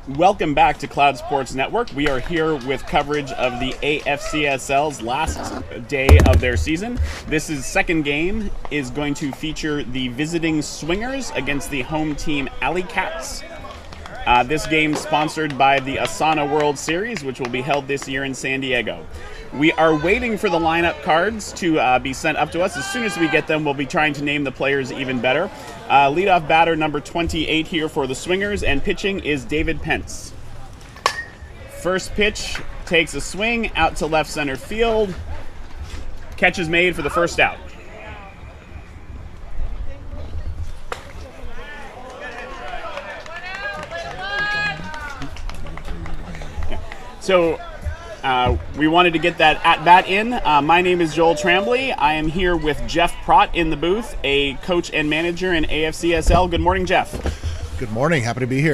Welcome back to Cloud Sports Network. We are here with coverage of the AFCSL's last day of their season. This is second game is going to feature the visiting Swingers against the home team Alley Cats. This game sponsored by the Asana World Series, which will be held this year in San Diego. We are waiting for the lineup cards to be sent up to us. As soon as we get them, we'll be trying to name the players even better. Leadoff batter number 28 here for the Swingers, and pitching is David Pence. First pitch takes a swing out to left center field. Catch is made for the first out. So we wanted to get that at-bat in. My name is Joel Tremblay. I am here with Jeff Prott in the booth, a coach and manager in AFCSL. Good morning, Jeff. Good morning. Happy to be here.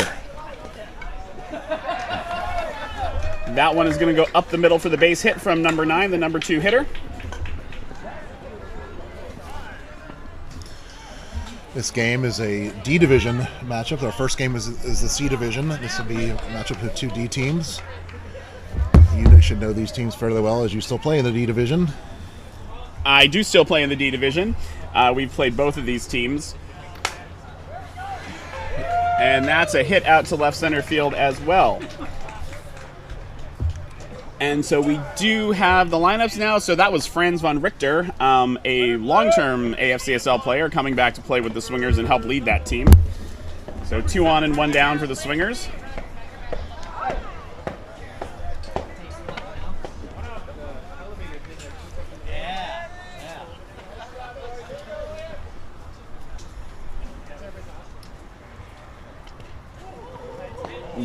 That one is going to go up the middle for the base hit from number 9, the number 2 hitter. This game is a D division matchup. Our first game is the C division. This will be a matchup of 2 D teams. You should know these teams fairly well, as you still play in the D division. I do still play in the D division. We've played both of these teams. And that's a hit out to left center field as well. And so we do have the lineups now. So that was Franz von Richter, a long-term AFCSL player coming back to play with the Swingers and help lead that team. So 2 on and 1 down for the Swingers.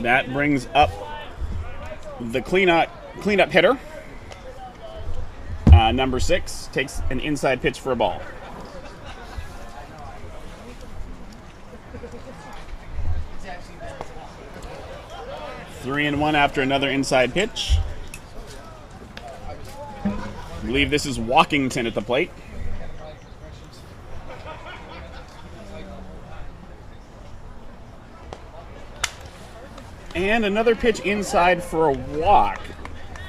That brings up the cleanup hitter. Number 6 takes an inside pitch for a ball. Three and 1 after another inside pitch. I believe this is Walkington at the plate. And another pitch inside for a walk.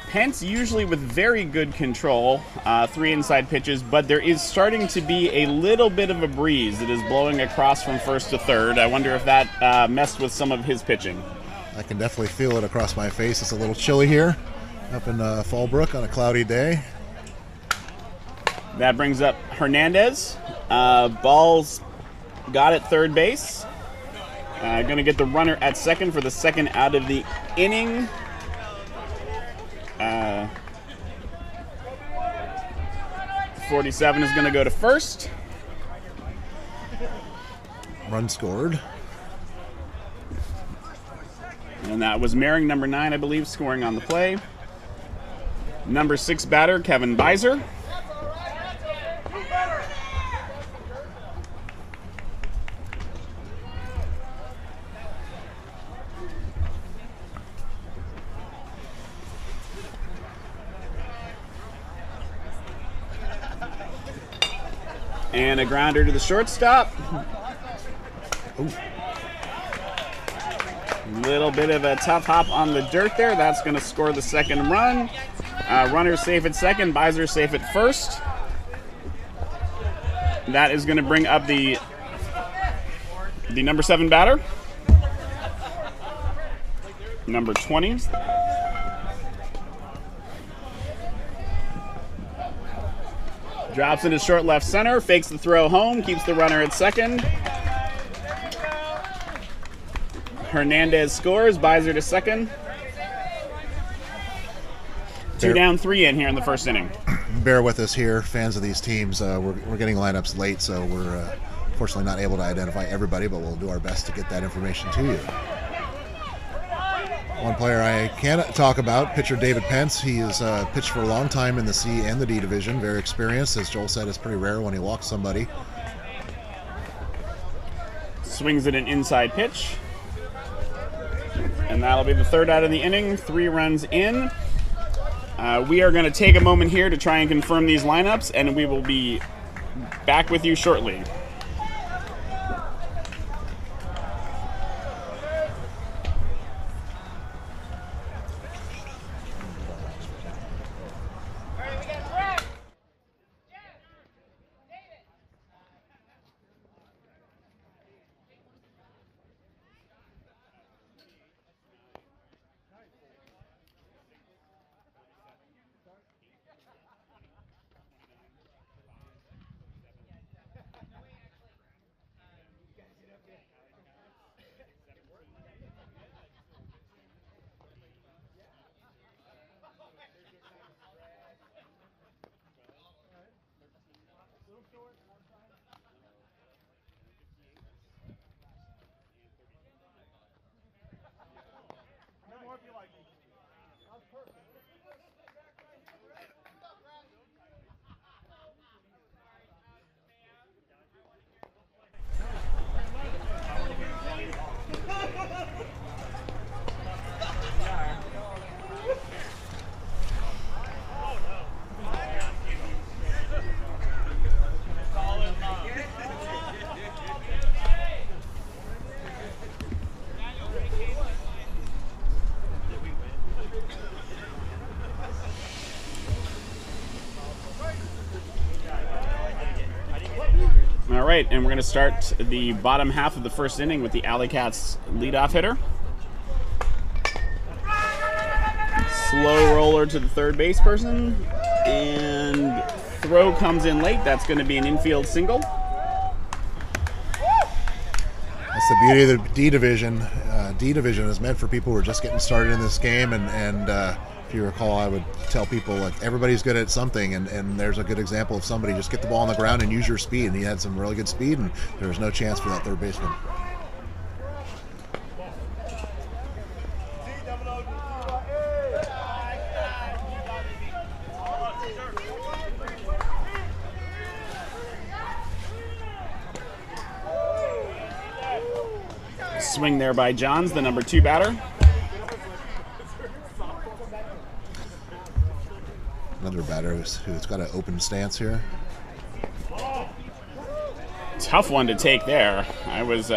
Pence usually with very good control, 3 inside pitches, but there is starting to be a little bit of a breeze that is blowing across from first to third. I wonder if that messed with some of his pitching. I can definitely feel it across my face. It's a little chilly here up in Fallbrook on a cloudy day. That brings up Hernandez. Ball's got at third base. Going to get the runner at second for the second out of the inning. 47 is going to go to first. Run scored. And that was Mering, number 9, I believe, scoring on the play. Number 6 batter, Kevin Beiser. And a grounder to the shortstop. Ooh. Little bit of a tough hop on the dirt there. That's going to score the second run. Runner safe at second. Beiser safe at first. That is going to bring up the number 7 batter. Number 20. Drops into short left center, fakes the throw home, keeps the runner at second. Hernandez scores, Beiser to second. 2 down, 3 in here in the first inning. Bear with us here, fans of these teams. We're getting lineups late, so we're unfortunately not able to identify everybody, but we'll do our best to get that information to you. One player I can talk about, pitcher David Pence. He has pitched for a long time in the C and the D division. Very experienced. As Joel said, it's pretty rare when he walks somebody. Swings at an inside pitch. And that'll be the third out of the inning. 3 runs in. We are going to take a moment here to try and confirm these lineups, and we will be back with you shortly. right, and we're going to start the bottom half of the first inning with the Alley Cats leadoff hitter. Slow roller to the third base person, and throw comes in late. That's going to be an infield single. That's the beauty of the D division. D division is meant for people who are just getting started in this game, and if you recall, I would tell people, like, everybody's good at something, and there's a good example of somebody just get the ball on the ground and use your speed, and he had some really good speed, and there was no chance for that third baseman. Swing there by Johns, the number 2 batter. Another batter who's got an open stance here. Tough one to take there. I was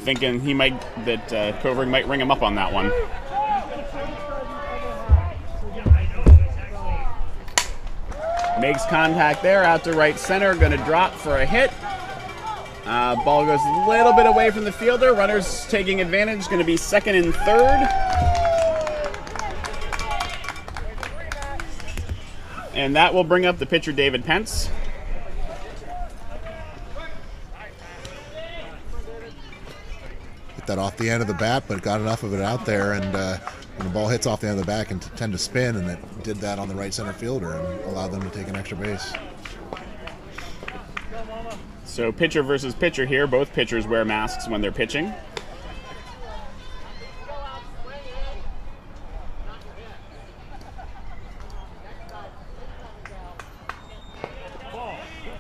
thinking that Kovrig might ring him up on that one. Makes contact there, out to right center, going to drop for a hit. Ball goes a little bit away from the fielder. Runners taking advantage, going to be second and third. And that will bring up the pitcher, David Pence. Hit that off the end of the bat, but got enough of it out there, and when the ball hits off the end of the bat, can tend to spin, and it did that on the right center fielder and allowed them to take an extra base. So pitcher versus pitcher here. Both pitchers wear masks when they're pitching.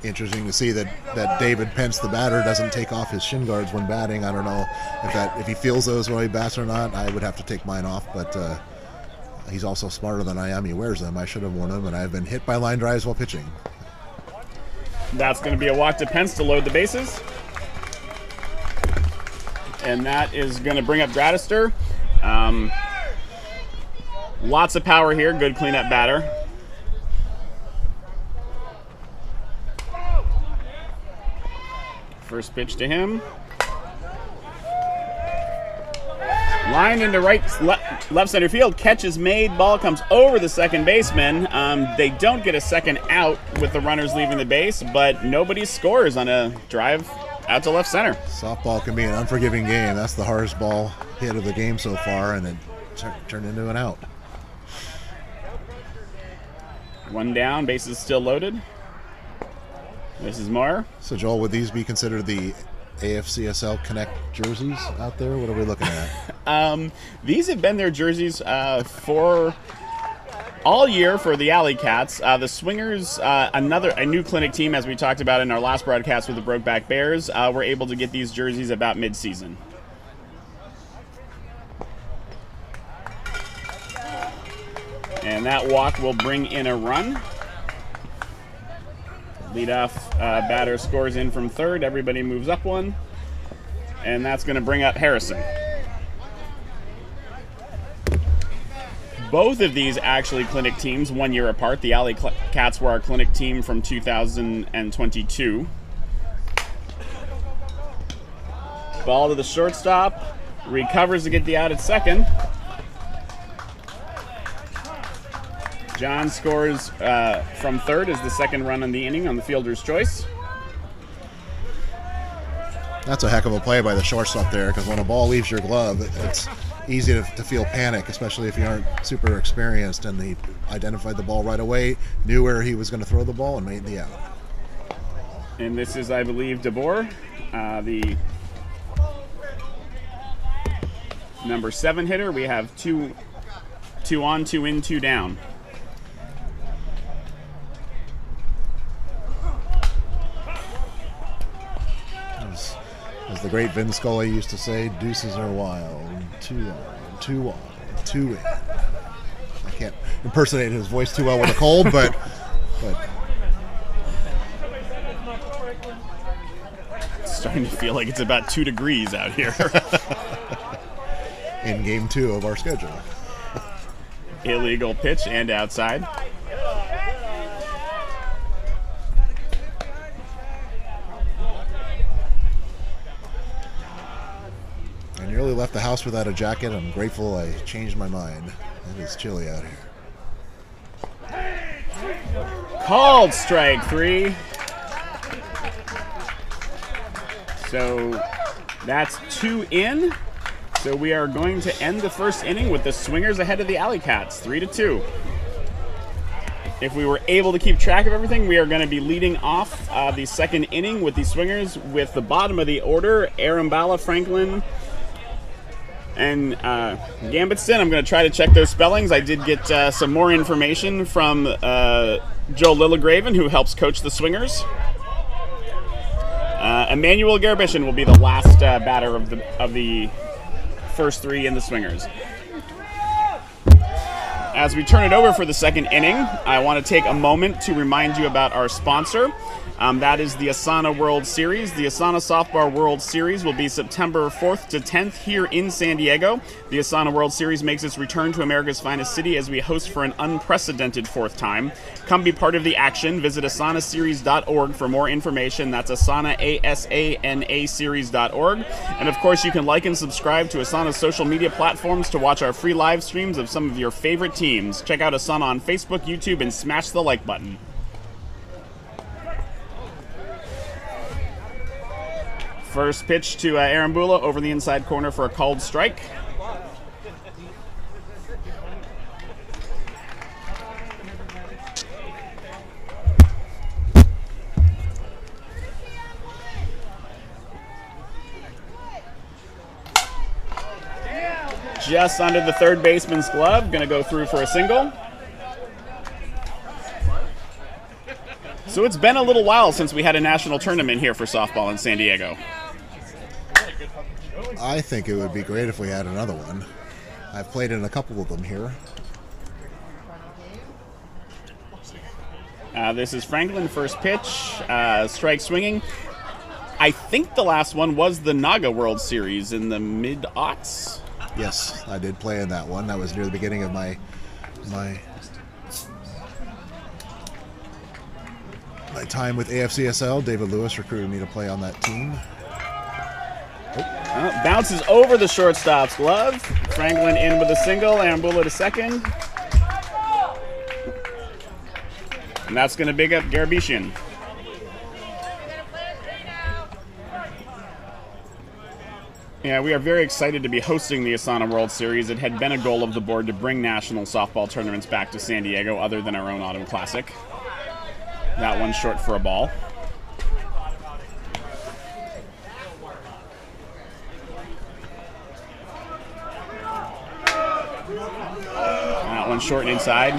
Interesting to see that David Pence, the batter, doesn't take off his shin guards when batting. I don't know if he feels those when he bats or not. I would have to take mine off, but he's also smarter than I am. He wears them. I should have worn them, and I've been hit by line drives while pitching. That's going to be a walk to Pence to load the bases. And that is going to bring up Gradister. Lots of power here. Good cleanup batter. First pitch to him. Line into left center field. Catch is made. Ball comes over the second baseman. They don't get a second out with the runners leaving the base, but nobody scores on a drive out to left center. Softball can be an unforgiving game. That's the hardest ball hit of the game so far, and it turned into an out. One down. Bases still loaded. This is Moore. So, Joel, would these be considered the AFCSL Connect jerseys out there? What are we looking at? These have been their jerseys for all year for the Alley Cats. The Swingers, a new clinic team, as we talked about in our last broadcast with the Brokeback Bears, were able to get these jerseys about mid-season. And that walk will bring in a run. Leadoff batter scores in from third. Everybody moves up one. And that's going to bring up Harrison. Both of these actually clinic teams 1 year apart. The Alley Cats were our clinic team from 2022. Ball to the shortstop. Recovers to get the out at second. John scores from third as the second run on the inning on the fielder's choice. That's a heck of a play by the shortstop there, because when a ball leaves your glove, it's easy to feel panic, especially if you aren't super experienced, and he identified the ball right away, knew where he was going to throw the ball, and made the out. And this is, I believe, DeBoer, the number 7 hitter. We have two on, 2 in, 2 down. As the great Vin Scully used to say, deuces are wild. 2 on, 2 on, 2 in. I can't impersonate his voice too well with a cold, but It's starting to feel like it's about 2 degrees out here. in game 2 of our schedule. Illegal pitch and outside. nearly left the house without a jacket. I'm grateful I changed my mind. It is chilly out here. Called strike 3. So that's 2 in. So we are going to end the first inning with the Swingers ahead of the Alley Cats, 3-2. If we were able to keep track of everything, we are going to be leading off the second inning with the Swingers with the bottom of the order, Arambala, Franklin, and Gambitston. I'm going to try to check those spellings. I did get some more information from Joe Lillagraven, who helps coach the Swingers. Emmanuel Garabishin will be the last batter of the first 3 in the Swingers. As we turn it over for the second inning, I want to take a moment to remind you about our sponsor. That is the Asana World Series. The Asana Softball World Series will be September 4th to 10th here in San Diego. The Asana World Series makes its return to America's finest city as we host for an unprecedented 4th time. Come be part of the action. Visit asanaseries.org for more information. That's Asana, A-S-A-N-A series.org. And of course, you can like and subscribe to Asana's social media platforms to watch our free live streams of some of your favorite teams. Check out Asana on Facebook, YouTube, and smash the like button. First pitch to Arambula over the inside corner for a called strike. Just under the third baseman's glove, going to go through for a single. So it's been a little while since we had a national tournament here for softball in San Diego. I think it would be great if we had another one. I've played in a couple of them here. This is Franklin, first pitch, strike swinging. I think the last one was the Naga World Series in the mid-aughts. Yes, I did play in that one. That was near the beginning of my time with AFCSL. David Lewis recruited me to play on that team. Bounces over the shortstop's glove. Franklin in with a single, Arambula to second. And that's going to big up Garabishin. Yeah, we are very excited to be hosting the Asana World Series. It had been a goal of the board to bring national softball tournaments back to San Diego other than our own Autumn Classic. That one's short for a ball. That one's short and inside.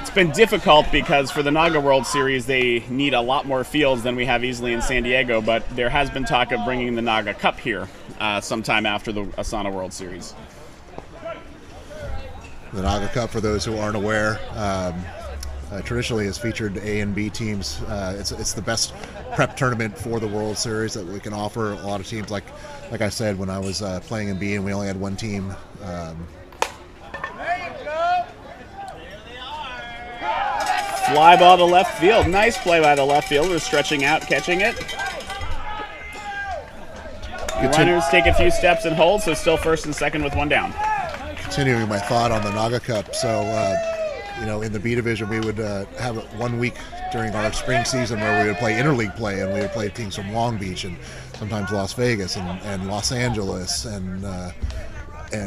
It's been difficult because for the Naga World Series, they need a lot more fields than we have easily in San Diego, but there has been talk of bringing the Naga Cup here sometime after the Asana World Series. The Naga Cup, for those who aren't aware, traditionally has featured A and B teams. It's the best prep tournament for the World Series that we can offer. A lot of teams, like I said, when I was playing in B and we only had one team. Fly ball to left field. Nice play by the left fielder, stretching out, catching it. Runners take a few steps and hold, so still first and second with one down. Continuing my thought on the Naga Cup, so in the B division we would have 1 week during our spring season where we would play interleague play, and we would play teams from Long Beach and sometimes Las Vegas and Los Angeles and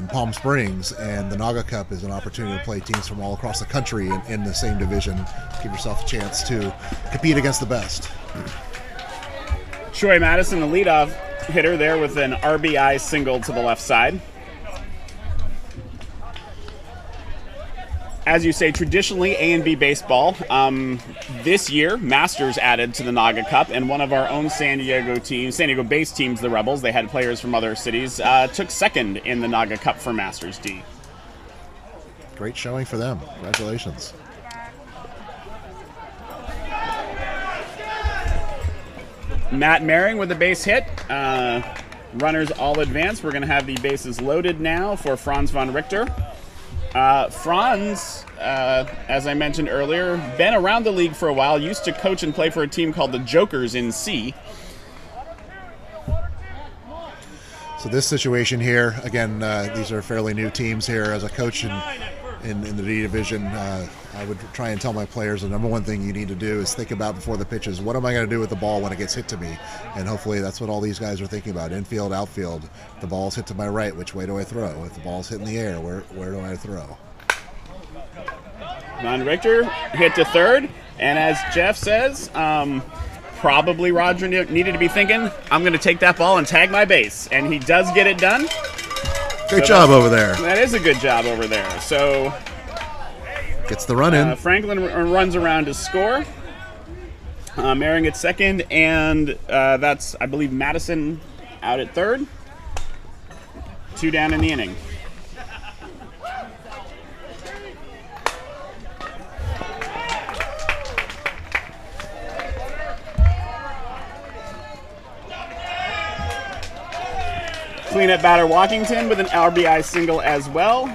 Palm Springs, and the Naga Cup is an opportunity to play teams from all across the country in the same division. Give yourself a chance to compete against the best. Troy Madison, the leadoff hitter there with an RBI single to the left side. As you say, traditionally A and B baseball. This year, Masters added to the Naga Cup, and one of our own San Diego-based teams, the Rebels, they had players from other cities, took second in the Naga Cup for Masters D. Great showing for them. Congratulations. Matt Maring with a base hit. Runners all advance. We're going to have the bases loaded now for Franz von Richter. Franz, as I mentioned earlier, been around the league for a while, used to coach and play for a team called the Jokers in C. So this situation here, again, these are fairly new teams here. As a coach in the D division, I would try and tell my players the number one thing you need to do is think about before the pitches, what am I going to do with the ball when it gets hit to me? And hopefully that's what all these guys are thinking about. Infield, outfield. If the ball's hit to my right, which way do I throw? If the ball's hit in the air, where do I throw? Von Richter hit to third, and as Jeff says, probably Roger needed to be thinking, I'm going to take that ball and tag my base, and he does get it done. Great job over there. That is a good job over there. So gets the run in. Franklin runs around to score. Merring at second, and that's, I believe, Madison out at third. 2 down in the inning. Cleanup batter Washington with an RBI single as well.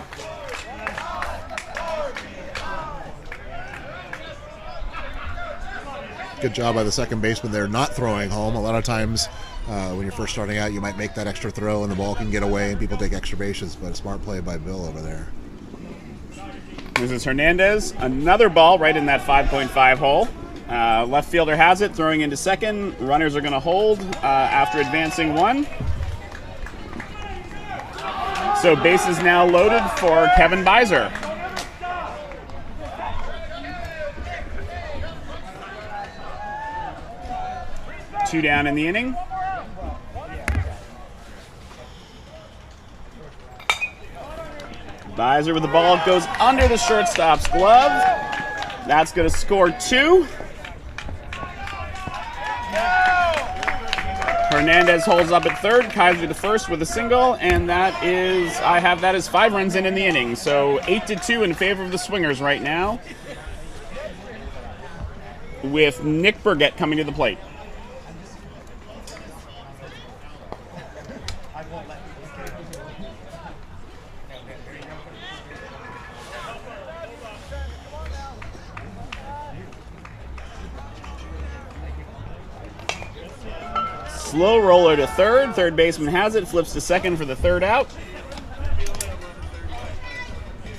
Good job by the second baseman there, not throwing home. A lot of times when you're first starting out, you might make that extra throw and the ball can get away and people take extra bases, but a smart play by Bill over there. This is Hernandez. Another ball right in that 5.5 hole. Left fielder has it, throwing into second. Runners are going to hold after advancing 1. So base is now loaded for Kevin Beiser. Two down in the inning. Beiser with the ball, goes under the shortstop's glove. That's going to score 2. Hernandez holds up at third, Kaiser to first with a single, and that is, I have that as 5 runs in the inning. So 8-2 in favor of the Swingers right now, with Nick Burgett coming to the plate. Slow roller to third. Third baseman has it, flips to second for the third out.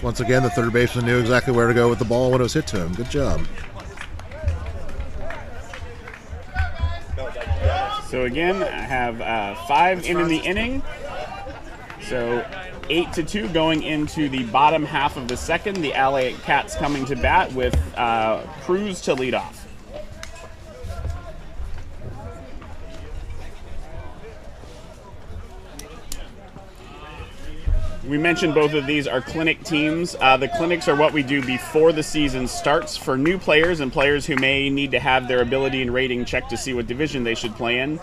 Once again, the third baseman knew exactly where to go with the ball when it was hit to him. Good job. So again, I have 5 in the inning. So 8-2 going into the bottom half of the second. The LA Cats coming to bat with Cruz to lead off. We mentioned both of these are clinic teams. The clinics are what we do before the season starts for new players and players who may need to have their ability and rating checked to see what division they should play in.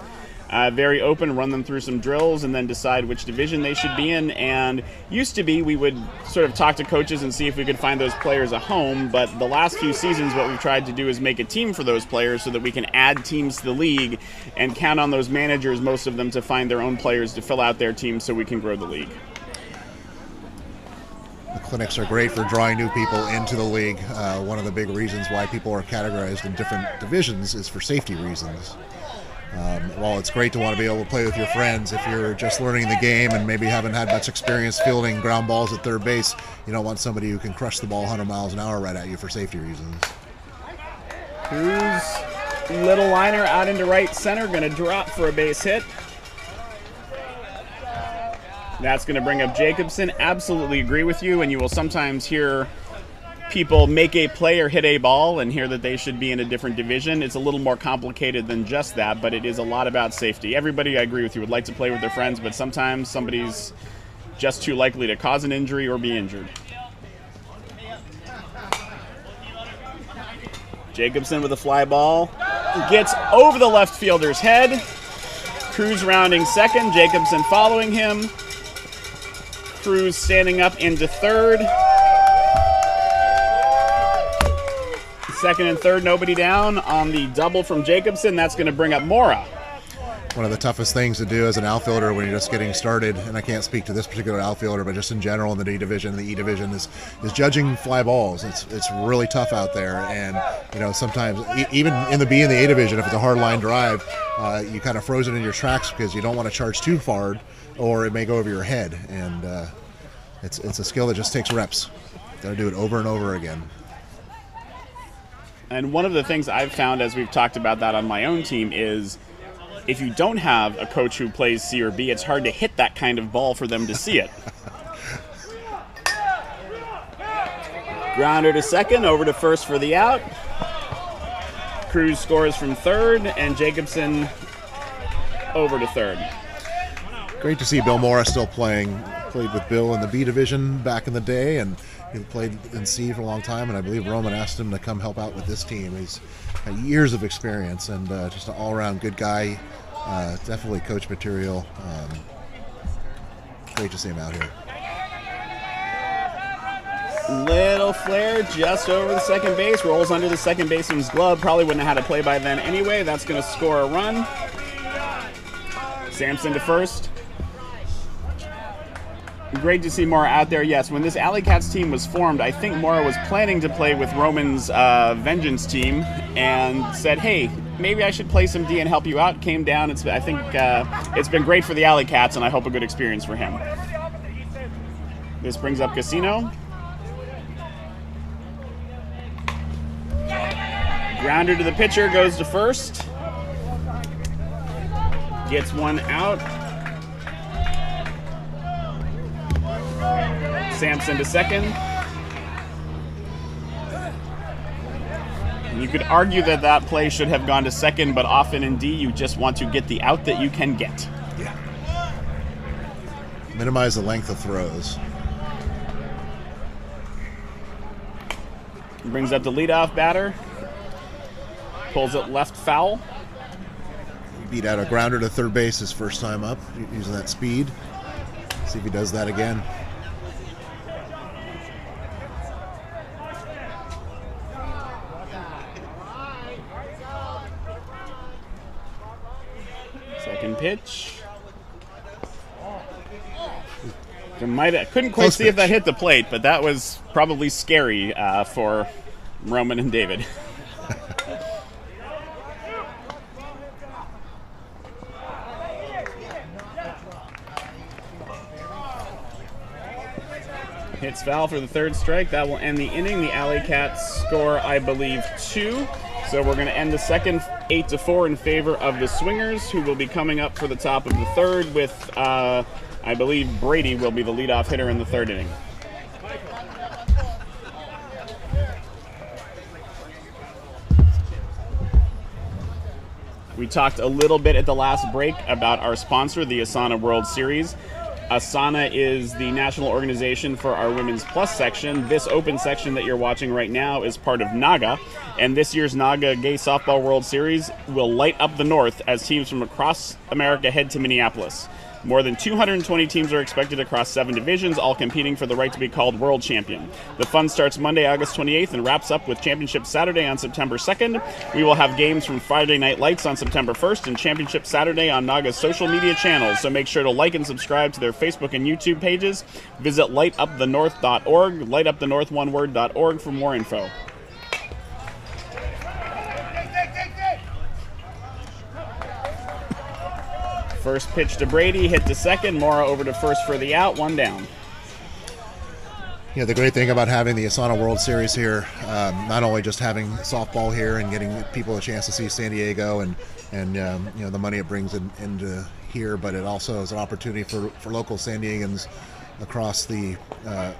Very open, run them through some drills and then decide which division they should be in. And used to be we would sort of talk to coaches and see if we could find those players a home, but the last few seasons what we've tried to do is make a team for those players so that we can add teams to the league and count on those managers, most of them, to find their own players to fill out their team so we can grow the league. The clinics are great for drawing new people into the league. One of the big reasons why people are categorized in different divisions is for safety reasons. While it's great to want to be able to play with your friends, if you're just learning the game and maybe haven't had much experience fielding ground balls at third base, you don't want somebody who can crush the ball 100 miles an hour right at you for safety reasons. Cruz, little liner out into right center, going to drop for a base hit. That's going to bring up Jacobson. Absolutely agree with you, and you will sometimes hear people make a play or hit a ball and hear that they should be in a different division. It's a little more complicated than just that, but it is a lot about safety. Everybody, I agree with you, would like to play with their friends, but sometimes somebody's just too likely to cause an injury or be injured. Jacobson with a fly ball. Gets over the left fielder's head. Cruz rounding second, Jacobson following him. Cruz standing up into third. Second and third, nobody down on the double from Jacobson. That's going to bring up Mora. one of the toughest things to do as an outfielder when you're just getting started, and I can't speak to this particular outfielder, but just in general in the D division, the E division is judging fly balls. It's really tough out there, and sometimes even in the B and the A division, if it's a hard line drive, you kind of frozen in your tracks because you don't want to charge too hard, or it may go over your head, and it's a skill that just takes reps. Got to do it over and over again. And one of the things I've found as we've talked about that on my own team is if you don't have a coach who plays C or B, it's hard to hit that kind of ball for them to see it. Grounder to second, over to first for the out. Cruz scores from third, and Jacobson over to third. Great to see Bill Morris still playing. Played with Bill in the B division back in the day, and he played in C for a long time, and I believe Roman asked him to come help out with this team. He's got years of experience and just an all-around good guy. Definitely coach material. Great to see him out here. Little flare just over the second base, rolls under the second baseman's glove. Probably wouldn't have had a play by then anyway. That's going to score a run. Sampson to first. Great to see Mora out there. Yes, when this Alley Cats team was formed, I think Mora was planning to play with Roman's Vengeance team and said, hey, maybe I should play some D and help you out. Came down. I think it's been great for the Alley Cats, and I hope a good experience for him. This brings up Casino. Grounder to the pitcher, goes to first. Gets one out. Sampson to second. You could argue that that play should have gone to second, but often in D, you just want to get the out that you can get. Yeah. Minimize the length of throws. Brings up the leadoff batter. Pulls it left foul. He beat out a grounder to third base his first time up, using that speed. See if he does that again. Second pitch. Couldn't quite see if that hit the plate, but that was probably scary for Roman and David. Hits foul for the third strike. That will end the inning. The Alley Cats score, I believe, 2. So we're going to end the second 8-4 in favor of the Swingers, who will be coming up for the top of the third with, I believe, Brady will be the leadoff hitter in the third inning. We talked a little bit at the last break about our sponsor, the Asana World Series. Asana is the national organization for our Women's Plus section. This open section that you're watching right now is part of NAGA, and this year's NAGA Gay Softball World Series will light up the North as teams from across America head to Minneapolis. More than 220 teams are expected across 7 divisions, all competing for the right to be called World Champion. The fun starts Monday, August 28th and wraps up with Championship Saturday on September 2nd. We will have games from Friday Night Lights on September 1st and Championship Saturday on NAGA's social media channels, so make sure to like and subscribe to their Facebook and YouTube pages. Visit lightupthenorth.org, lightupthenorth.org for more info. First pitch to Brady, hit to second. Mora over to first for the out, 1 down. Yeah, the great thing about having the Asana World Series here, not only just having softball here and getting people a chance to see San Diego and the money it brings into here, but it also is an opportunity for local San Diegans across the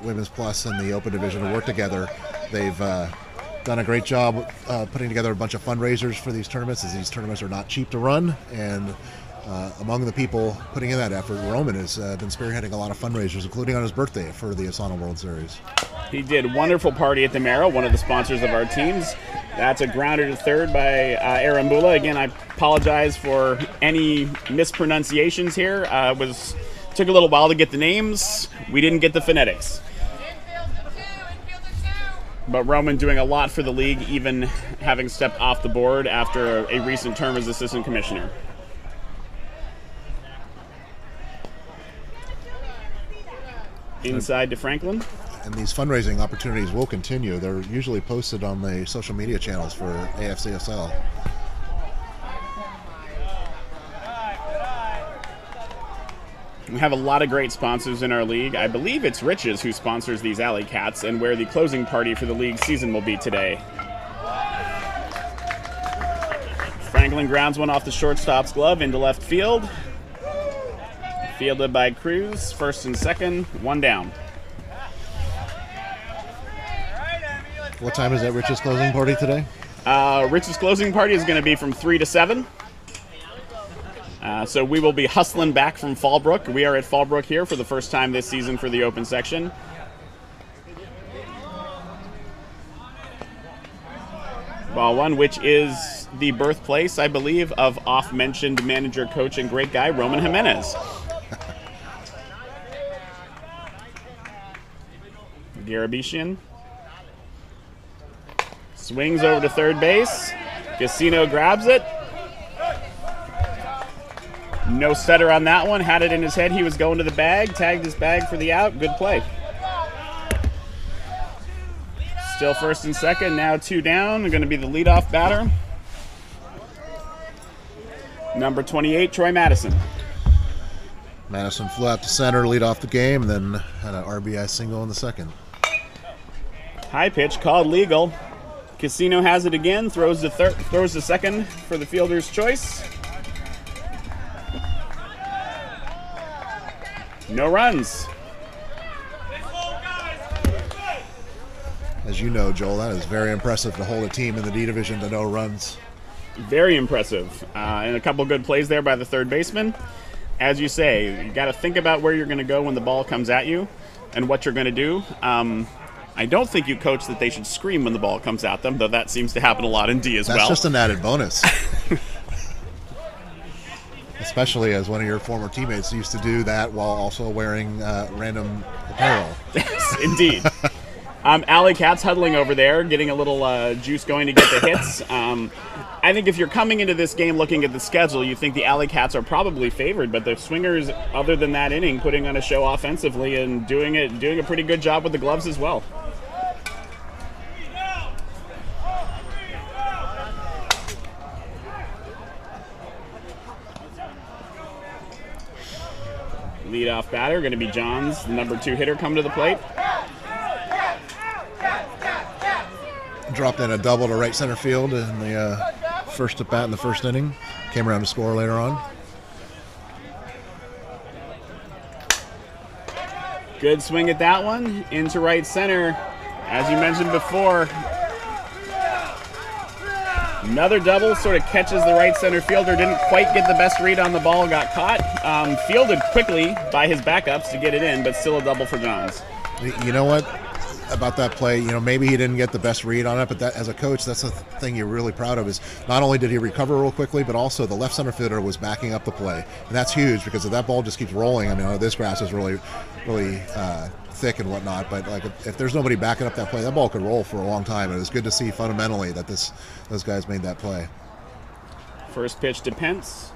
Women's Plus and the Open Division to work together. They've done a great job putting together a bunch of fundraisers for these tournaments, as these tournaments are not cheap to run, and among the people putting in that effort, Roman has been spearheading a lot of fundraisers, including on his birthday for the Asana World Series. He did. Wonderful party at the Marrow, one of the sponsors of our teams. That's a grounder to third by Arambula. Again, I apologize for any mispronunciations here. Took a little while to get the names. We didn't get the phonetics. But Roman doing a lot for the league, even having stepped off the board after a recent term as assistant commissioner. Inside to Franklin. And these fundraising opportunities will continue. They're usually posted on the social media channels for AFCSL. We have a lot of great sponsors in our league. I believe it's Riches who sponsors these Alley Cats and where the closing party for the league season will be today. Franklin grounds one off the shortstop's glove into left field. Fielded by Cruz, first and second, one down. What time is that Rich's closing party today? Rich's closing party is going to be from 3 to 7. So we will be hustling back from Fallbrook. We are at Fallbrook here for the first time this season for the open section. Ball one, which is the birthplace, I believe, of oft-mentioned manager, coach, and great guy, Roman Jimenez. Garabishian swings over to third base. Casino grabs it. No stutter on that one. Had it in his head. He was going to the bag. Tagged his bag for the out. Good play. Still first and second. Now two down. Going to be the leadoff batter. Number 28, Troy Madison. Madison flew out to center, lead off the game, and then had an RBI single in the second. High pitch called legal. Casino has it again. Throws to second for the fielder's choice. No runs. As you know, Joel, that is very impressive to hold a team in the D division to no runs. Very impressive. And a couple good plays there by the third baseman. As you say, you got to think about where you're going to go when the ball comes at you and what you're going to do. I don't think you coach that they should scream when the ball comes at them, though that seems to happen a lot in D as well. That's just an added bonus. Especially as one of your former teammates used to do that while also wearing random apparel. Yes, indeed. Alley Cats huddling over there, getting a little juice going to get the hits. I think if you're coming into this game looking at the schedule, you think the Alley Cats are probably favored, but the Swingers, other than that inning, putting on a show offensively and doing a pretty good job with the gloves as well. Leadoff batter going to be Johns, the number 2 hitter, come to the plate. Dropped in a double to right center field in the first at bat in the first inning. Came around to score later on. Good swing at that one into right center. As you mentioned before, another double sort of catches the right center fielder. Didn't quite get the best read on the ball, got caught. Fielded quickly by his backups to get it in, but still a double for Johns. You know what about that play? You know, maybe he didn't get the best read on it, but that, as a coach, that's the thing you're really proud of, is not only did he recover real quickly, but also the left center fielder was backing up the play. And that's huge, because if that ball just keeps rolling, I mean, this grass is really thick and whatnot, but like if there's nobody backing up that play, that ball could roll for a long time. And it was good to see fundamentally that those guys made that play. First pitch to Pence.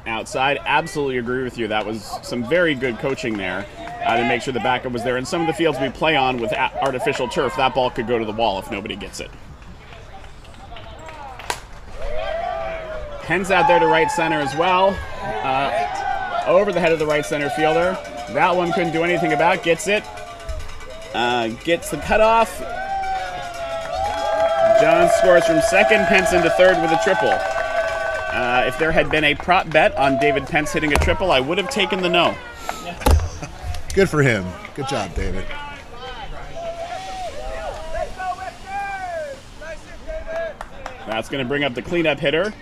Outside, absolutely agree with you. That was some very good coaching there to make sure the backup was there. And some of the fields we play on with artificial turf, that ball could go to the wall if nobody gets it. Pence out there to right center as well. Over the head of the right center fielder. That one couldn't do anything about. Gets it. Gets the cutoff. Johns scores from second. Pence into third with a triple. If there had been a prop bet on David Pence hitting a triple, I would have taken the no. Good for him. Good job, David. That's going to bring up the cleanup hitter.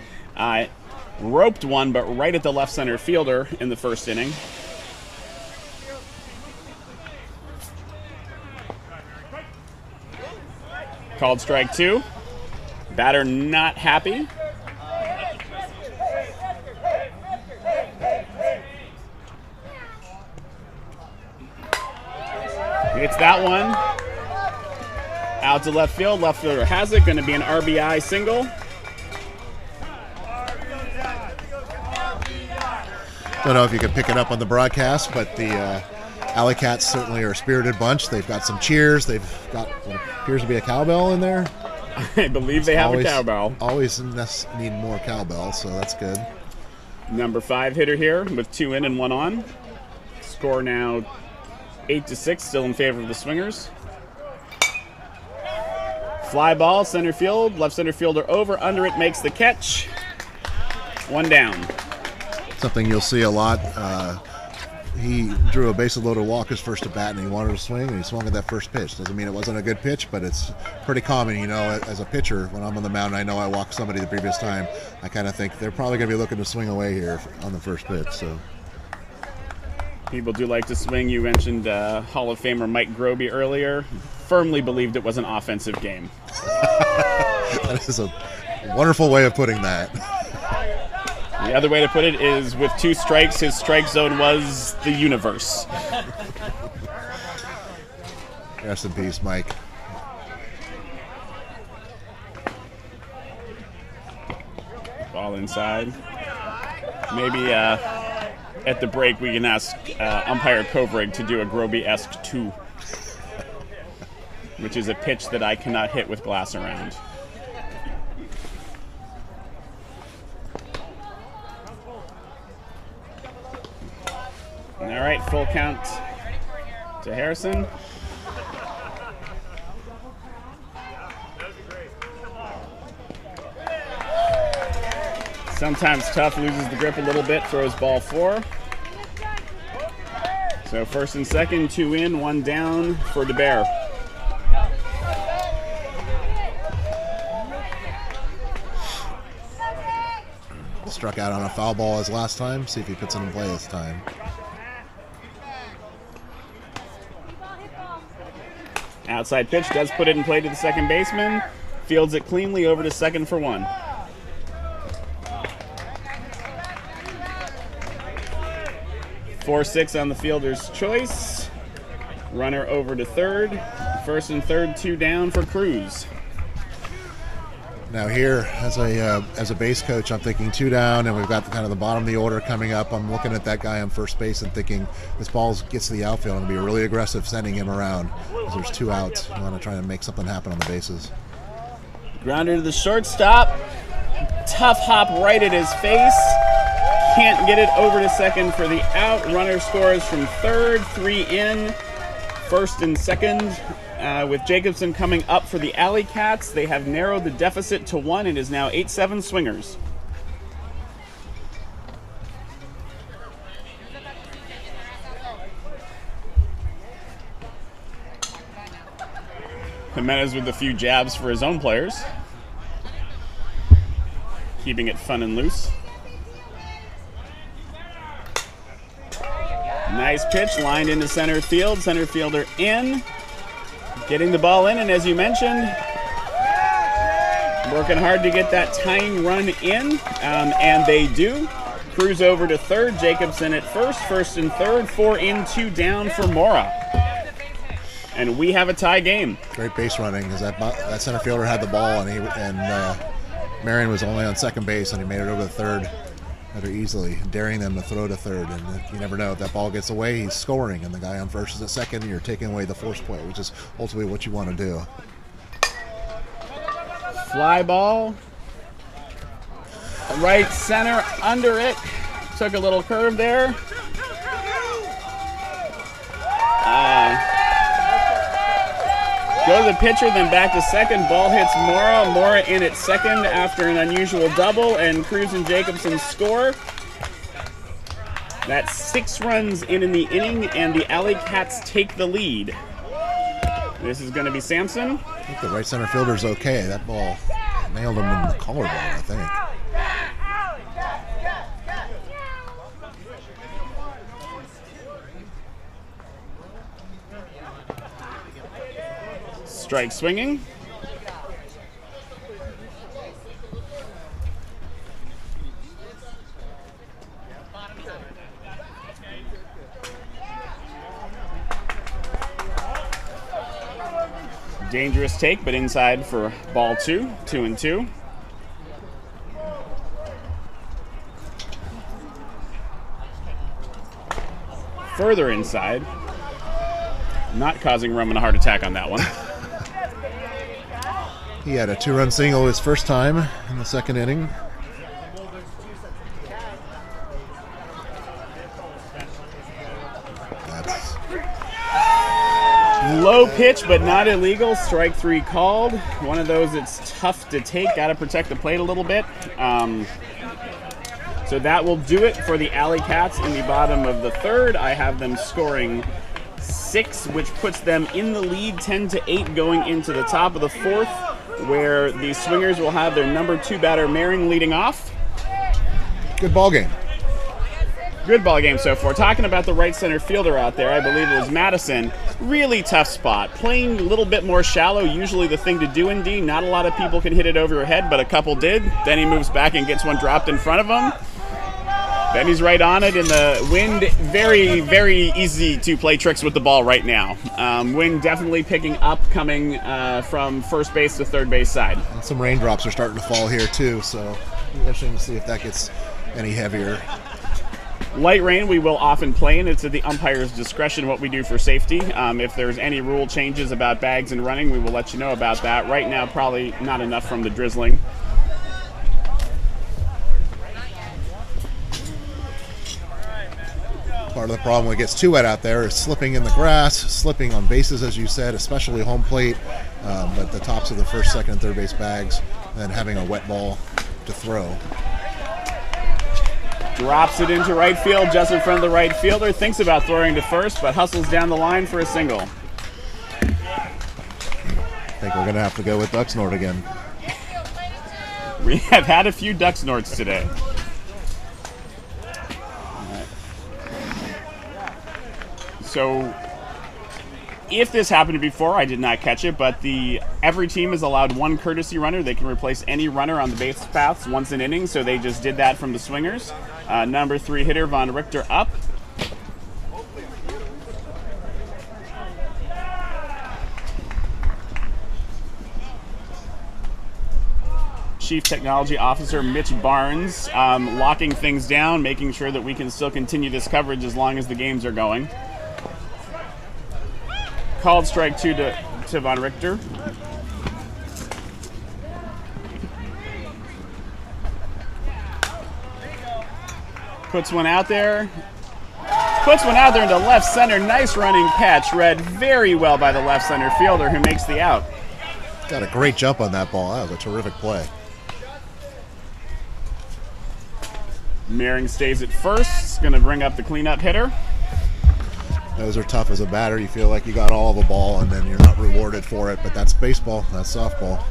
Roped one, but right at the left center fielder in the first inning. Called strike 2. Batter not happy. It's that one. Out to left field. Left fielder has it. Going to be an RBI single. Don't know if you could pick it up on the broadcast, but the Alley Cats certainly are a spirited bunch. They've got some cheers. They've got what appears to be a cowbell in there. I believe they have a cowbell. Always need more cowbell, so that's good. Number 5 hitter here with 2 in and 1 on. Score now 8-6, still in favor of the Swingers. Fly ball, center field, left center fielder over, under it, makes the catch. 1 down. Something you'll see a lot. He drew a bases-loaded walk his first at bat, and he wanted to swing, and he swung at that first pitch. Doesn't mean it wasn't a good pitch, but it's pretty common, as a pitcher, when I'm on the mound, I know I walked somebody the previous time. I kind of think they're probably going to be looking to swing away here on the first pitch. So people do like to swing. You mentioned Hall of Famer Mike Groby earlier. Firmly believed it was an offensive game. That is a wonderful way of putting that. The other way to put it is with 2 strikes, his strike zone was the universe. Rest in peace, Mike. Ball inside. Maybe at the break we can ask umpire Kovrig to do a Groby-esque 2, which is a pitch that I cannot hit with glass around. All right, full count to Harrison. Sometimes tough, loses the grip a little bit, throws ball 4. So first and second, 2 in, 1 down for DeBear. Struck out on a foul ball his last time. See if he puts it in play this time. Outside pitch does put it in play to the second baseman. Fields it cleanly over to second for 1. Four 6 on the fielder's choice. Runner over to third. First and third, 2 down for Cruz. Now here, as a base coach, I'm thinking 2 down, and we've got kind of the bottom of the order coming up. I'm looking at that guy on first base and thinking this ball gets to the outfield and be really aggressive sending him around because there's 2 outs. You want to try and make something happen on the bases. Grounder to the shortstop. Tough hop right at his face. Can't get it over to second for the out. Runner scores from third, 3 in. First and second. With Jacobson coming up for the Alley Cats, they have narrowed the deficit to 1. It is now 8-7 Swingers. Jimenez with a few jabs for his own players, keeping it fun and loose. Nice pitch, lined into center field. Center fielder in. Getting the ball in, and as you mentioned, working hard to get that tying run in, and they do. Cruz over to third, Jacobson at first and third, 4 in, 2 down for Mora. And we have a tie game. Great base running, because that center fielder had the ball, and Marion was only on second base, and he made it over to third rather easily, daring them to throw to third. And you never know, if that ball gets away, he's scoring, and the guy on first is at second, and you're taking away the force play, which is ultimately what you want to do. Fly ball. Right center, under it. Took a little curve there. Go to the pitcher, then back to second. Ball hits Mora. Mora in at second after an unusual double, and Cruz and Jacobson score. That's 6 runs in the inning, and the Alley Cats take the lead. This is going to be Sampson. I think the right center fielder's okay. That ball nailed him in the collarbone, I think. Strike swinging. Dangerous take, but inside for ball 2, 2-2. Further inside. Not causing Roman a heart attack on that one. He had a 2-run single his first time in the second inning. That's low pitch, but not illegal. Strike 3 called. One of those that's tough to take. Got to protect the plate a little bit. So that will do it for the Alley Cats in the bottom of the third. I have them scoring 6, which puts them in the lead 10-8 going into the top of the fourth, where the Swingers will have their number 2 batter, Mehring, leading off. good ball game. Good ball game so far. Talking about the right center fielder out there, I believe it was Madison. Really tough spot. Playing a little bit more shallow, usually the thing to do in D. Not a lot of people can hit it over your head, but a couple did. Then he moves back and gets one dropped in front of him. Then he's right on it in the wind. Very, very easy to play tricks with the ball right now. Wind definitely picking up, coming from first base to third base side. And some raindrops are starting to fall here too, so interesting to see if that gets any heavier. Light rain we will often play in. It's at the umpire's discretion what we do for safety. If there's any rule changes about bags and running, we will let you know about that. Right now, probably not enough from the drizzling. Part of the problem when it gets too wet out there is slipping in the grass, slipping on bases, as you said, especially home plate, but the tops of the first, second, and third base bags, and then having a wet ball to throw. Drops it into right field, just in front of the right fielder. Thinks about throwing to first, but hustles down the line for a single. I think we're going to have to go with Duck Snort again. We have had a few Duck Snorts today. So, if this happened before, I did not catch it, but every team is allowed 1 courtesy runner. They can replace any runner on the base paths once an inning, so they just did that from the Swingers. Number 3 hitter, Von Richter, up. Chief Technology Officer Mitch Barnes locking things down, making sure that we can still continue this coverage as long as the games are going. Called strike 2 to Von Richter. Puts one out there. Puts one out there into left center. Nice running catch. Read very well by the left center fielder who makes the out. Got a great jump on that ball. That was a terrific play. Mehring stays at first. Going to bring up the cleanup hitter. Those are tough as a batter. You feel like you got all of a ball and then you're not rewarded for it, but that's baseball. That's softball.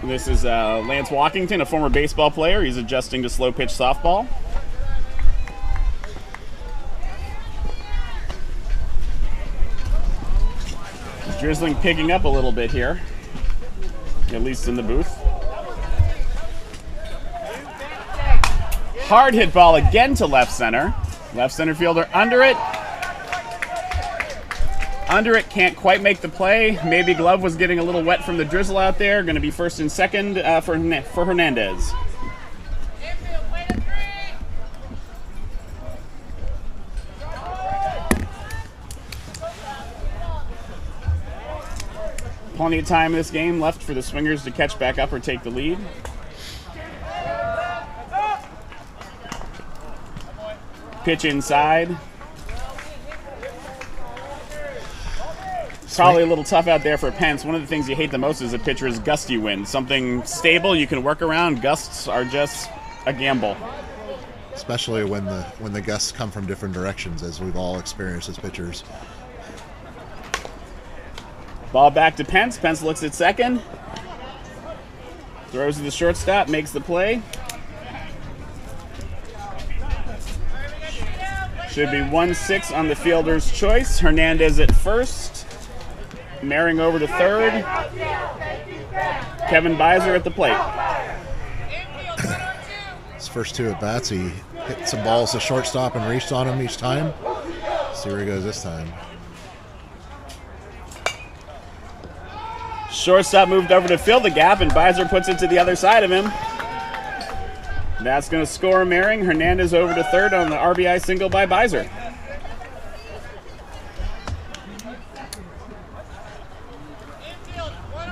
This is Lance Walkington, a former baseball player. He's adjusting to slow pitch softball. Drizzling picking up a little bit here, at least in the booth. Hard hit ball again to left center. Left center fielder under it. Under it, can't quite make the play. Maybe glove was getting a little wet from the drizzle out there. Going to be first and second for Hernandez. Plenty of time in this game left for the Swingers to catch back up or take the lead. Pitch inside. Probably a little tough out there for Pence. One of the things you hate the most as a pitcher is gusty wind. Something stable you can work around. Gusts are just a gamble. Especially when the gusts come from different directions, as we've all experienced as pitchers. Ball back to Pence. Pence looks at second. Throws to the shortstop, makes the play. Should be 1-6 on the fielder's choice. Hernandez at first. Mehring over to third. Kevin Beiser at the plate. His first 2 at bats, he hit some balls to shortstop and reached on him each time. See where he goes this time. Shortstop moved over to fill the gap, and Beiser puts it to the other side of him. That's going to score Mehring. Hernandez over to third on the RBI single by Beiser.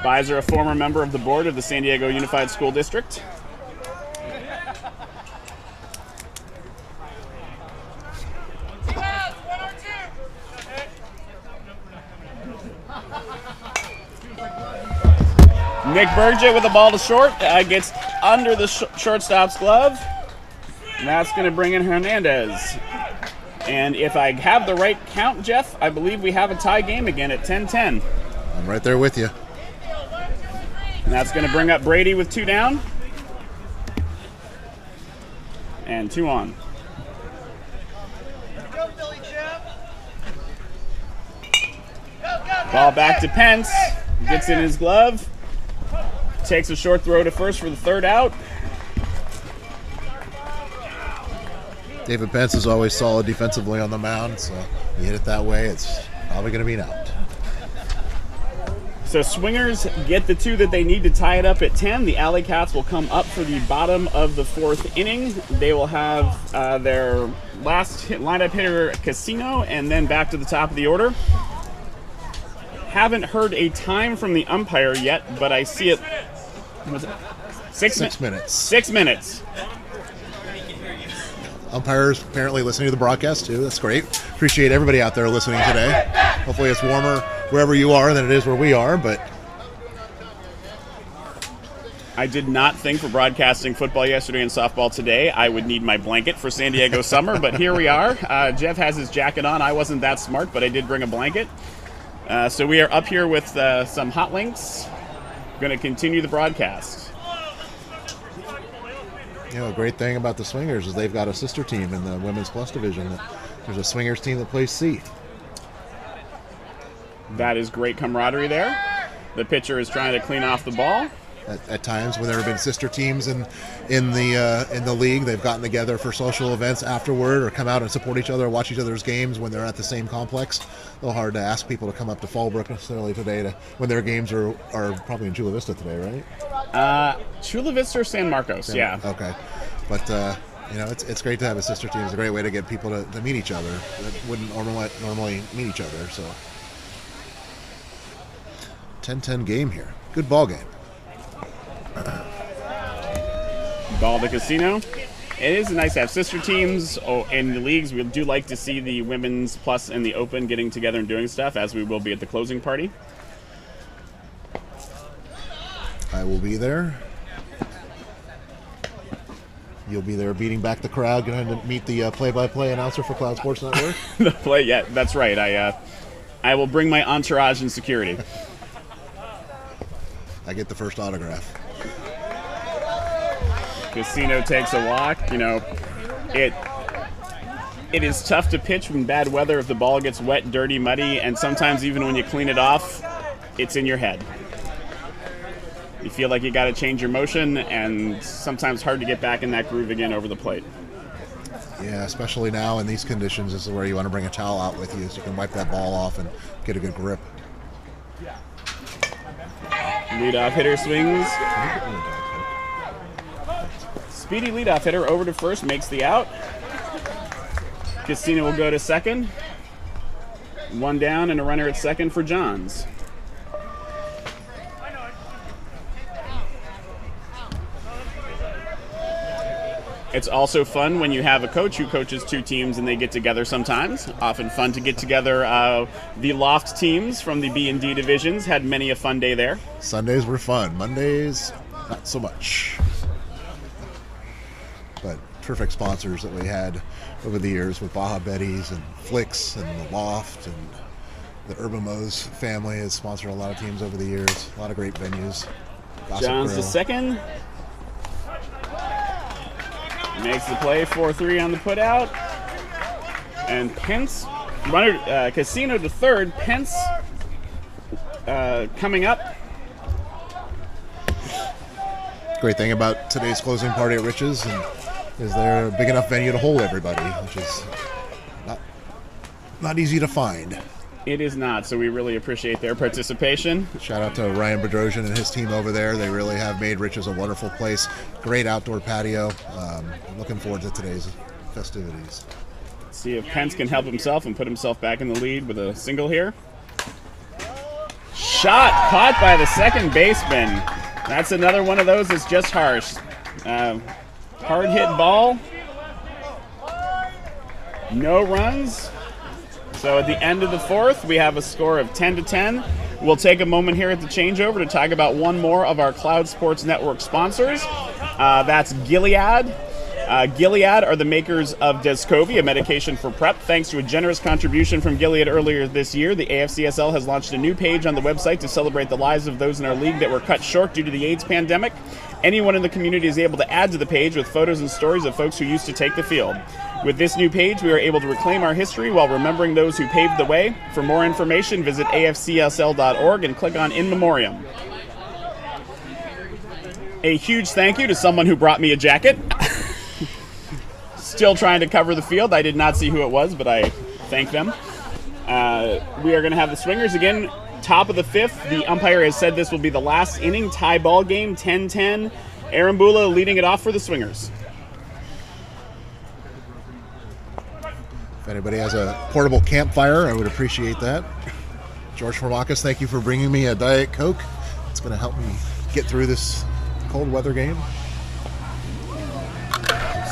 Bizer, a former member of the board of the San Diego Unified School District. Nick Burgett with the ball to short, gets under the shortstop's glove. And that's going to bring in Hernandez. And if I have the right count, Jeff, I believe we have a tie game again at 10-10. I'm right there with you. And that's going to bring up Brady with 2 down. And 2 on. Ball back to Pence. Gets in his glove. Takes a short throw to first for the 3rd out. David Pence is always solid defensively on the mound, so you hit it that way, it's probably going to be an out. So Swingers get the 2 that they need to tie it up at 10. The Alley Cats will come up for the bottom of the 4th inning. They will have their last lineup hitter, Casino, and then back to the top of the order. Haven't heard a time from the umpire yet, but I see it. Was it 6 minutes. 6 minutes. Umpires apparently listening to the broadcast too. That's great. Appreciate everybody out there listening today. Hopefully it's warmer wherever you are than it is where we are, but I did not think for broadcasting football yesterday and softball today I would need my blanket for San Diego summer, but here we are. Jeff has his jacket on. I wasn't that smart, but I did bring a blanket. So we are up here with some hot links. Going to continue the broadcast. you know, a great thing about the Swingers is they've got a sister team in the Women's Plus division. There's a Swingers team that plays C. That is great camaraderie there. The pitcher is trying to clean off the ball. At times when there have been sister teams in the league, they've gotten together for social events afterward or come out and support each other, watch each other's games when they're at the same complex. A little hard to ask people to come up to Fallbrook necessarily today when their games are probably in Chula Vista today, right? Chula Vista or San Marcos, yeah. Okay. But, you know, it's great to have a sister team. It's a great way to get people to meet each other that wouldn't normally meet each other. So 10-10 game here. Good ball game. Ball to Casino. It is nice to have sister teams in the leagues. We do like to see the Women's Plus and the Open getting together and doing stuff, as we will be at the closing party. I will be there. You'll be there beating back the crowd, going to meet the play-by-play announcer for Cloud Sports Network. Yeah, that's right. I will bring my entourage and security. I get the first autograph. Casino takes a walk. You know, it is tough to pitch in bad weather if the ball gets wet, dirty, muddy, and sometimes even when you clean it off, it's in your head. You feel like you got to change your motion, and sometimes hard to get back in that groove again over the plate. Yeah, especially now in these conditions, this is where you want to bring a towel out with you so you can wipe that ball off and get a good grip. Leadoff hitter swings. Speedy leadoff hitter over to first, makes the out. Casino will go to second. One down and a runner at second for Johns. It's also fun when you have a coach who coaches two teams and they get together sometimes. Often fun to get together. The Loft teams from the B and D divisions had many a fun day there. Sundays were fun. Mondays, not so much. But terrific sponsors that we had over the years with Baja Betty's and Flicks and the Loft, and the Urban Mo's family has sponsored a lot of teams over the years. A lot of great venues. Gossip Johns Grill. to second. Makes the play, 4-3 on the putout. And Pence, Casino to third. Pence coming up. Great thing about today's closing party at Rich's is they're a big enough venue to hold everybody, which is not easy to find. It is not, so we really appreciate their participation. Shout out to Ryan Bedrosian and his team over there. They really have made Rich's a wonderful place. Great outdoor patio. Looking forward to today's festivities. See if Pence can help himself and put himself back in the lead with a single here. shot caught by the second baseman. That's another one of those that's just harsh. Hard hit ball. No runs. So at the end of the fourth, we have a score of 10-10. We'll take a moment here at the changeover to talk about one more of our Cloud Sports Network sponsors. That's Gilead. Gilead are the makers of Descovy, a medication for PrEP. Thanks to a generous contribution from Gilead earlier this year, the AFCSL has launched a new page on the website to celebrate the lives of those in our league that were cut short due to the AIDS pandemic. Anyone in the community is able to add to the page with photos and stories of folks who used to take the field. With this new page, we are able to reclaim our history while remembering those who paved the way. For more information, visit afcsl.org and click on In Memoriam. A huge thank you to someone who brought me a jacket. Still trying to cover the field. I did not see who it was, but I thank them. We are going to have the Swingers again. Top of the fifth. The umpire has said this will be the last inning. Tie ball game, 10-10. Arambula leading it off for the Swingers. If anybody has a portable campfire, I would appreciate that. George Formakis, thank you for bringing me a Diet Coke. It's going to help me get through this cold weather game.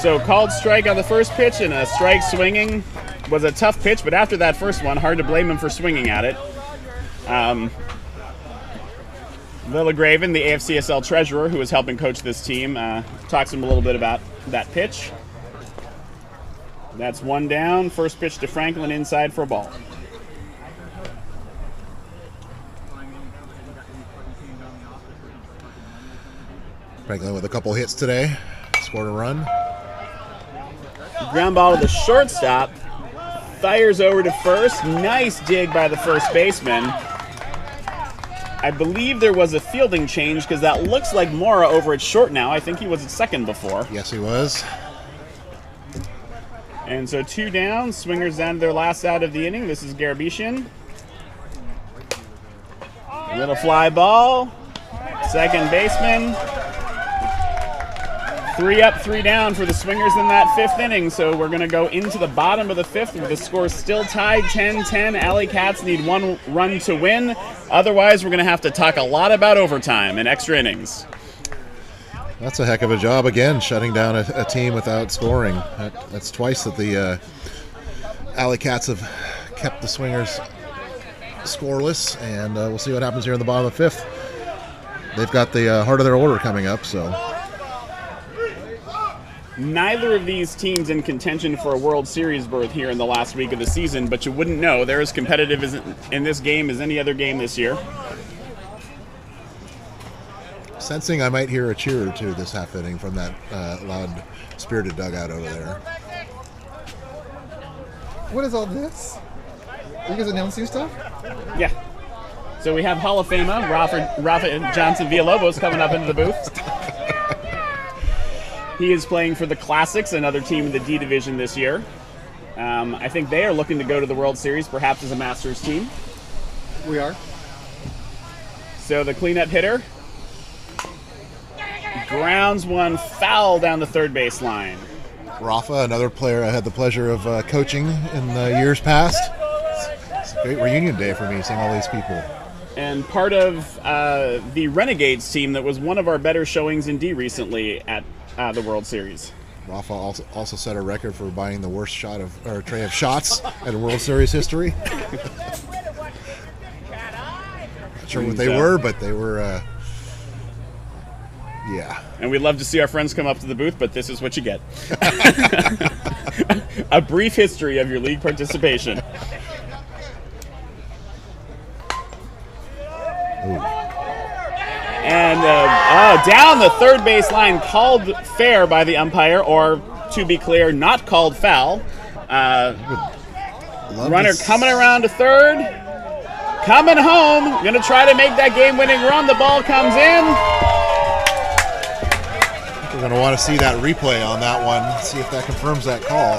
So called strike on the first pitch and a strike swinging. Was a tough pitch, but after that first one, hard to blame him for swinging at it. Lilla Graven, the AFCSL treasurer who is helping coach this team, talks to him a little bit about that pitch. That's one down. First pitch to Franklin inside for a ball. Franklin with a couple hits today. Scored a run. Ground ball to the shortstop. Fires over to first. Nice dig by the first baseman. I believe there was a fielding change because that looks like Mora over at short now. I think he was at second before. Yes, he was. And so two down. Swingers down to their last out of the inning. This is Garabishian. Little fly ball. Second baseman. 3 up, 3 down for the Swingers in that fifth inning. So we're going to go into the bottom of the fifth with the score still tied 10-10. Alley Cats need one run to win. Otherwise, we're going to have to talk a lot about overtime and extra innings. That's a heck of a job again, shutting down a team without scoring. That's twice that the Alley Cats have kept the Swingers scoreless, and we'll see what happens here in the bottom of the fifth. They've got the heart of their order coming up, so. Neither of these teams in contention for a World Series berth here in the last week of the season, but you wouldn't know. They're as competitive in this game as any other game this year. Sensing I might hear a cheer or two this half inning from that loud, spirited dugout over there. What is all this? Are you guys announcing stuff? Yeah. So we have Hall of Famer Rafa Johnson Villalobos coming up into the booth. He is playing for the Classics, another team in the D Division this year. I think they are looking to go to the World Series, perhaps as a Masters team. We are. So the cleanup hitter grounds one foul down the third base line. Rafa, another player I had the pleasure of coaching in years past. It's a great reunion day for me, seeing all these people. And part of the Renegades team that was one of our better showings in D recently at the World Series. Rafa also set a record for buying the worst tray of shots in World Series history. Not sure what they were, but they were, yeah. And we'd love to see our friends come up to the booth, but this is what you get. A brief history of your league participation. Ooh. And down the third base line, called fair by the umpire, or to be clear, not called foul. Runner coming around to third, coming home, going to try to make that game-winning run. The ball comes in. We're going to want to see that replay on that one, see if that confirms that call.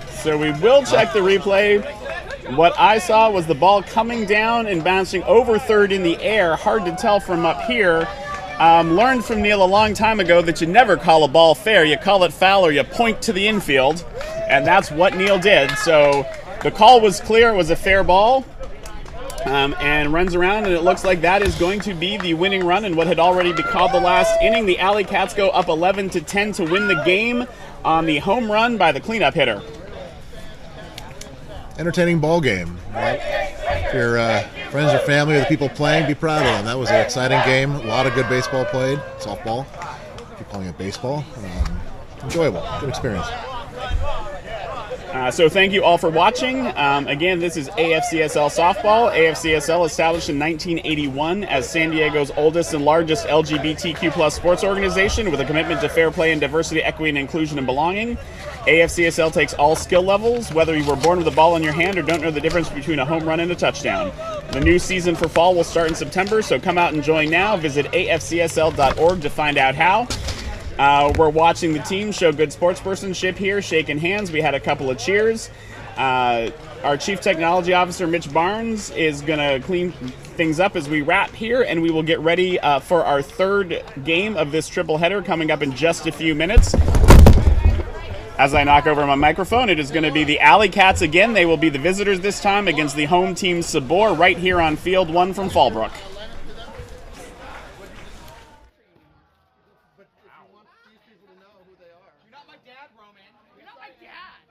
So we will check the replay. What I saw was the ball coming down and bouncing over third in the air. Hard to tell from up here. Learned from Neil a long time ago that you never call a ball fair. You call it foul or you point to the infield. And that's what Neil did. So the call was clear. It was a fair ball. and runs around, and it looks like that is going to be the winning run in what had already been called the last inning. The Alley Cats go up 11-10 to win the game on the home run by the cleanup hitter. Entertaining ball game. Right? If your friends or family or the people playing, be proud of them. That was an exciting game. A lot of good baseball played. Softball. If you're calling it baseball. Enjoyable. Good experience. So thank you all for watching. Again, this is AFCSL Softball. AFCSL established in 1981 as San Diego's oldest and largest LGBTQ plus sports organization with a commitment to fair play and diversity, equity, and inclusion and belonging. AFCSL takes all skill levels, whether you were born with a ball in your hand or don't know the difference between a home run and a touchdown. The new season for fall will start in September, so come out and join now. Visit afcsl.org to find out how. We're watching the team show good sportspersonship here, shaking hands. We had a couple of cheers. Our Chief Technology Officer, Mitch Barnes, is going to clean things up as we wrap here, and we will get ready for our third game of this triple header coming up in just a few minutes. As I knock over my microphone, it is going to be the Alley Cats again. They will be the visitors this time against the home team Sabor right here on Field 1 from Fallbrook. You're not my dad, Roman. You're not my dad.